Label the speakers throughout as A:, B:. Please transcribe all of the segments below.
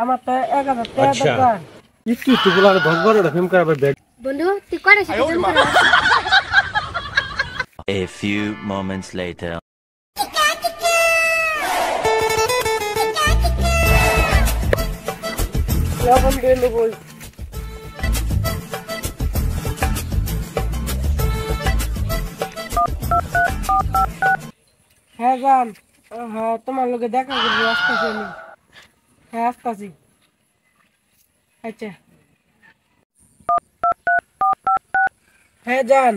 A: আমার তো 1000 টাকা দরকার।
B: একটু বলে 10-12টা ফিল্ম করাবে ব্যাগ।
C: বন্ধু তুই করে সাথে প্রেম করো।
D: A few moments later.
A: লবণ দিয়ে নেবো। হ্যাঁ জান, হ্যাঁ তোমার লোকে দেখা করবো, আসতেছি আমি। হ্যাঁ আসতেছি। আচ্ছা হ্যাঁ জান,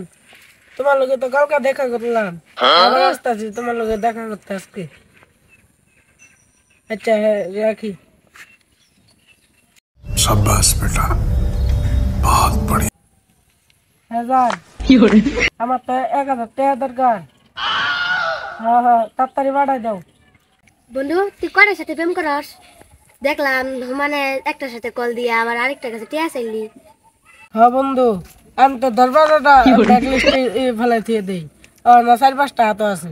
A: তোমার লোকে তো কালকে দেখা করলাম, আবার আসতেছি তোমার লোকে দেখা করতে আজকে। আচ্ছা হ্যাঁ রাখি।
E: शाबाश बेटा बहुत बढ़िया।
A: হ্যাঁ জান, আমার তো 1000 টাকা দরকার। হ্যাঁ হ্যাঁ তাড়াতাড়ি বাড়াই দাও।
C: বন্ধু তুই করে সাথে প্রেম করস। দেখলাম মানে একটার সাথে কল দিয়ে আবার আরেকটার কাছে টিয়া চাইলি।
A: হ্যাঁ বন্ধু, আমি তো দরবারটা ব্ল্যাকলিস্টে ফেলাই দিয়ে দেই। না 4-5টা হাত আছে।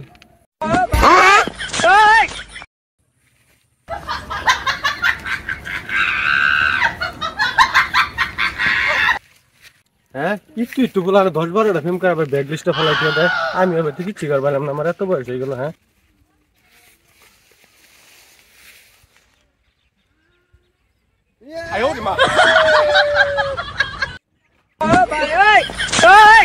B: হ্যাঁ একটু বলে 10-12টা ফিল্ম করাবে ব্যাগ লিস্টে ফেলাই দিয়ে দেয়। আমি এবার ঠিক কিচ্ছু করবাম না, আমার এত বয়স হয়ে গেল। হ্যাঁ
A: ভাই